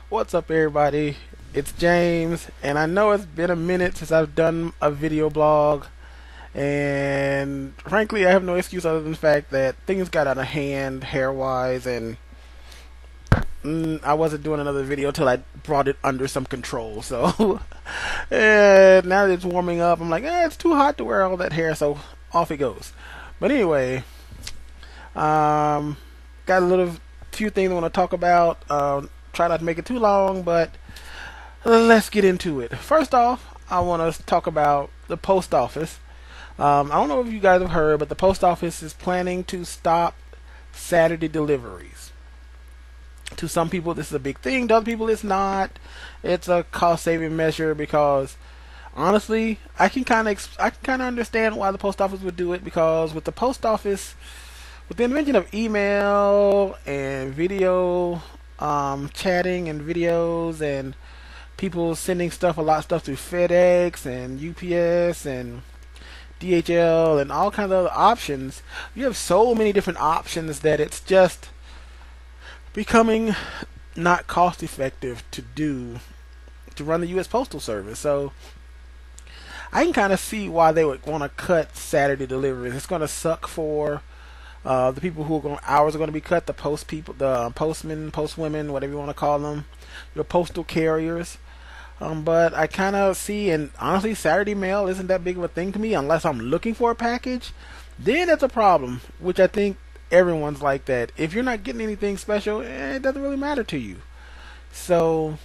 What's up, everybody? It's James, and I know it's been a minute since I've done a video blog, and frankly, I have no excuse other than the fact that things got out of hand hair-wise, and I wasn't doing another video till I brought it under some control. So, and now that it's warming up, I'm like, it's too hot to wear all that hair, so off it goes. But anyway, um, got a little few things I want to talk about. Try not to make it too long, but let's get into it. First off, I want to talk about the post office. I don't know if you guys have heard, but the post office is planning to stop Saturday deliveries. To some people, this is a big thing. To other people, it's not. It's a cost-saving measure because, honestly, I can kind of understand why the post office would do it, because with the post office, with the invention of email and video chatting and videos and people sending stuff, a lot of stuff through FedEx and UPS and DHL and all kinds of other options. You have so many different options that it's just becoming not cost effective to run the U.S. Postal Service. So I can kind of see why they would want to cut Saturday deliveries. It's going to suck for the people who are going, hours are going to be cut. The post people, the postmen, postwomen, whatever you want to call them, your postal carriers. But I kind of see, and honestly, Saturday mail isn't that big of a thing to me unless I'm looking for a package. Then it's a problem, which I think everyone's like that. If you're not getting anything special, it doesn't really matter to you. So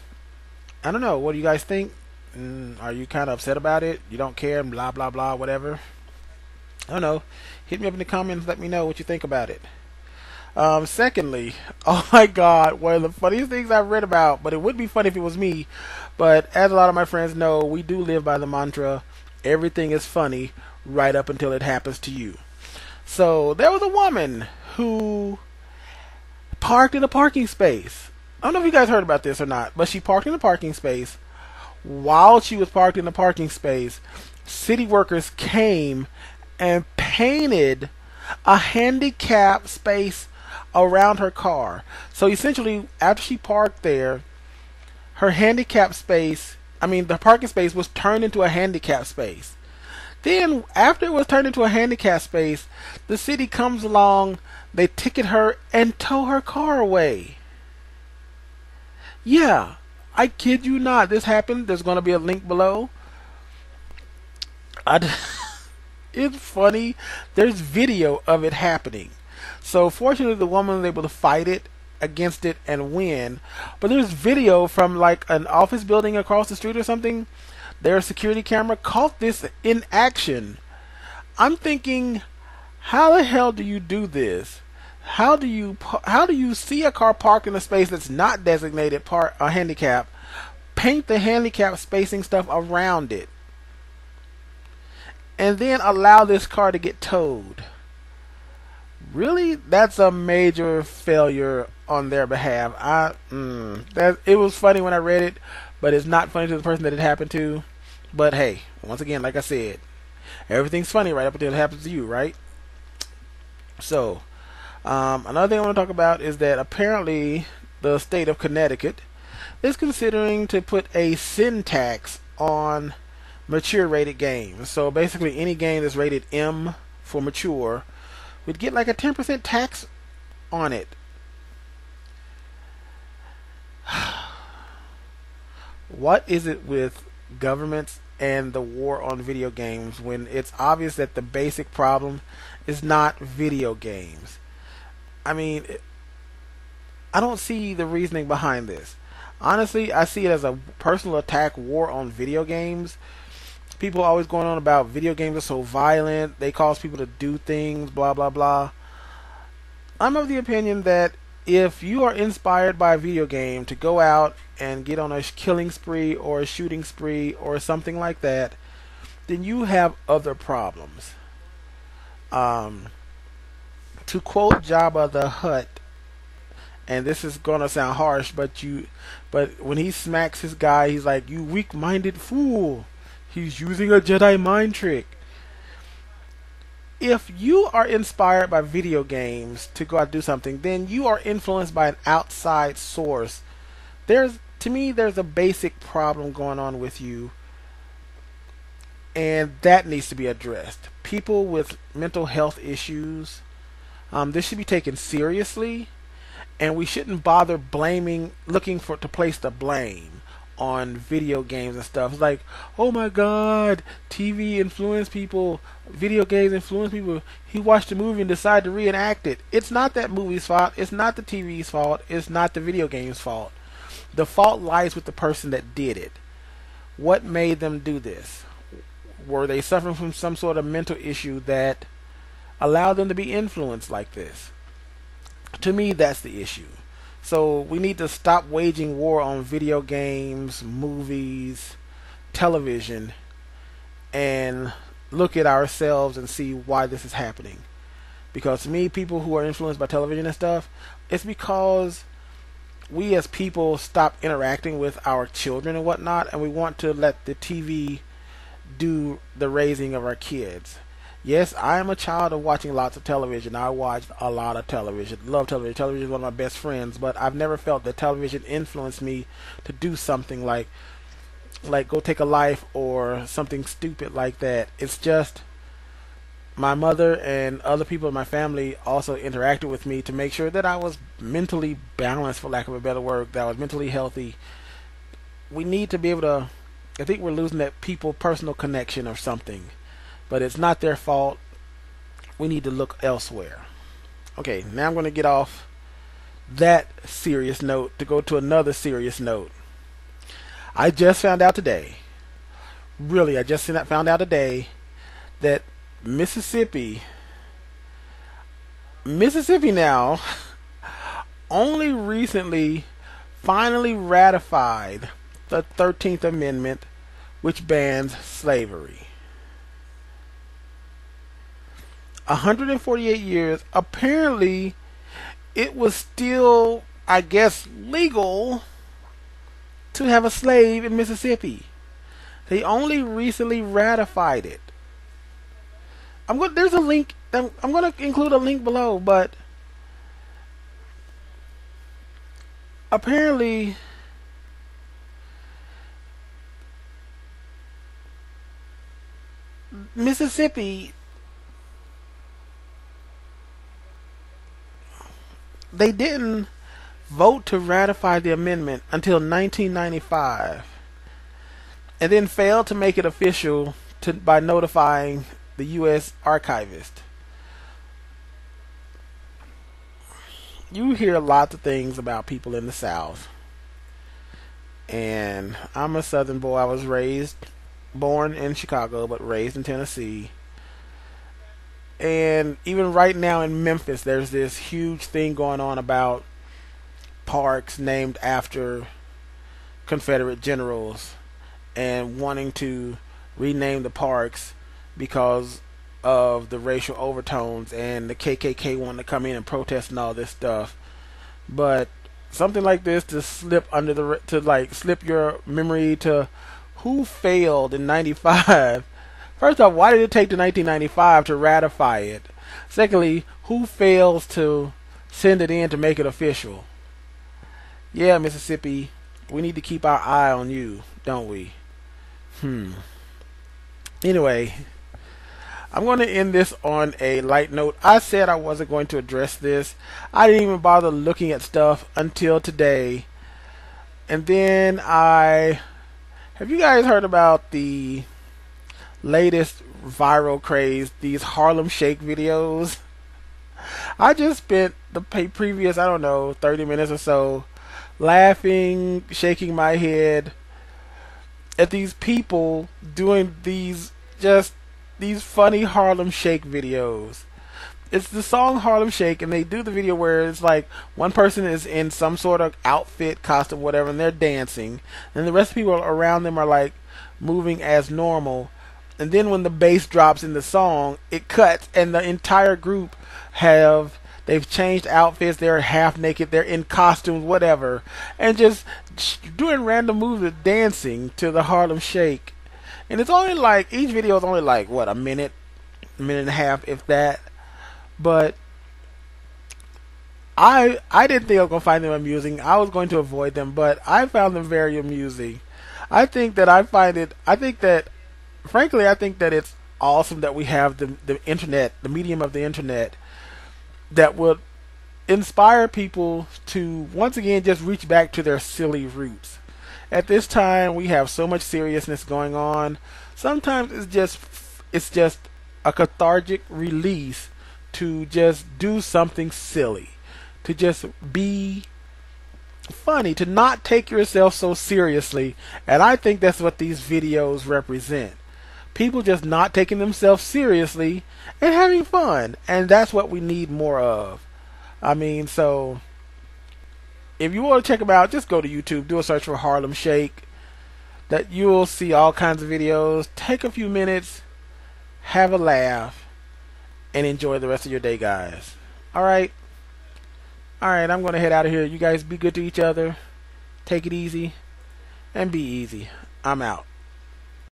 I don't know. What do you guys think? Are you kind of upset about it? You don't care? Blah blah blah. Whatever. I don't know. Hit me up in the comments. Let me know what you think about it. Secondly, oh my God, one of the funniest things I've read about, but it would be funny if it was me. But as a lot of my friends know, we do live by the mantra, everything is funny right up until it happens to you. So there was a woman who parked in a parking space. I don't know if you guys heard about this or not, but she parked in a parking space. While she was parked in the parking space, city workers came and painted a handicap space around her car. So essentially, after she parked there, her handicap space, the parking space was turned into a handicap space. Then, after it was turned into a handicap space, the city comes along, they ticket her and tow her car away. Yeah, I kid you not. This happened. There's going to be a link below. It's funny. There's video of it happening. So fortunately, the woman was able to fight it against it and win. But there's video from like an office building across the street or something. Their security camera caught this in action. I'm thinking, how the hell do you do this? How do you see a car parked in a space that's not designated a handicap, paint the handicap spacing stuff around it, and then allow this car to get towed? Really, that's a major failure on their behalf. It was funny when I read it, but it's not funny to the person that it happened to. But hey, once again, like I said, everything's funny right up until it happens to you, right? So, another thing I want to talk about is that apparently the state of Connecticut is considering to put a sin tax on mature rated games. So basically, any game that's rated M for mature would get like a 10% tax on it. What is it with governments and the war on video games when it's obvious that the basic problem is not video games? I don't see the reasoning behind this. Honestly, I see it as a personal attack war on video games. People are always going on about video games are so violent, they cause people to do things, blah blah blah. I'm of the opinion that if you are inspired by a video game to go out and get on a killing spree or a shooting spree or something like that, then you have other problems. To quote Jabba the Hutt, and this is gonna sound harsh, but when he smacks his guy, he's like, "You weak-minded fool." He's using a Jedi mind trick. If you are inspired by video games to go out and do something, then you are influenced by an outside source. There's to me, there's a basic problem going on with you, and that needs to be addressed. People with mental health issues, this should be taken seriously, and we shouldn't bother looking for to place the blame on video games and stuff. It's like, oh my God, TV influenced people, video games influence people. He watched a movie and decided to reenact it. It's not that movie's fault. It's not the TV's fault. It's not the video game's fault. The fault lies with the person that did it. What made them do this? Were they suffering from some sort of mental issue that allowed them to be influenced like this? To me, that's the issue. So we need to stop waging war on video games, movies, television, and look at ourselves and see why this is happening. Because to me, people who are influenced by television and stuff, it's because we as people stop interacting with our children and whatnot, and we want to let the TV do the raising of our kids. Yes, I am a child of watching lots of television. I watched a lot of television. Love television. Television is one of my best friends, but I've never felt that television influenced me to do something like go take a life or something stupid like that. It's just my mother and other people in my family also interacted with me to make sure that I was mentally balanced, for lack of a better word, that I was mentally healthy. We need to be able to, I think we're losing that personal connection or something. But it's not their fault. We need to look elsewhere. Okay, now I'm going to get off that serious note to go to another serious note. I just found out today, I just found out today that Mississippi now only recently finally ratified the 13th Amendment, which bans slavery. 148 years. Apparently, it was still, I guess, legal to have a slave in Mississippi. They only recently ratified it. There's a link. I'm going to include a link below, but apparently Mississippi, they didn't vote to ratify the amendment until 1995, and then failed to make it official by notifying the U.S. archivist. You hear lots of things about people in the South, and I'm a Southern boy. I was born in Chicago, but raised in Tennessee. And even right now in Memphis, there's this huge thing going on about parks named after Confederate generals and wanting to rename the parks because of the racial overtones and the KKK wanting to come in and protest and all this stuff. But something like this to slip your memory to who failed in 95. First off, why did it take to 1995 to ratify it? Secondly, who fails to send it in to make it official? Yeah, Mississippi, we need to keep our eye on you, don't we? Anyway, I'm going to end this on a light note. I said I wasn't going to address this. I didn't even bother looking at stuff until today. And then have you guys heard about the latest viral craze, these Harlem Shake videos? I just spent the previous, 30 minutes or so laughing, shaking my head at these people doing these funny Harlem Shake videos. It's the song Harlem Shake, and they do the video where it's like one person is in some sort of outfit, costume, whatever, and they're dancing, and the rest of the people around them are like moving as normal. And then when the bass drops in the song, it cuts, and the entire group they've changed outfits, they're half naked, they're in costumes, whatever, and just doing random moves, dancing to the Harlem Shake. And it's only like, each video is only like, what, a minute and a half, if that. But I didn't think I was gonna find them amusing. I was going to avoid them, but I found them very amusing. I think that I find it. I think that, frankly, I think that it's awesome that we have the internet, the medium of the internet, that will inspire people to once again just reach back to their silly roots. At this time, we have so much seriousness going on. Sometimes it's just a cathartic release to just do something silly, to just be funny, to not take yourself so seriously. And I think that's what these videos represent. People just not taking themselves seriously and having fun. And that's what we need more of. I mean, so if you want to check them out, just go to YouTube, do a search for Harlem Shake. That you'll see all kinds of videos. Take a few minutes, have a laugh, and enjoy the rest of your day, guys. Alright? Alright, I'm going to head out of here. You guys be good to each other. Take it easy. And be easy. I'm out.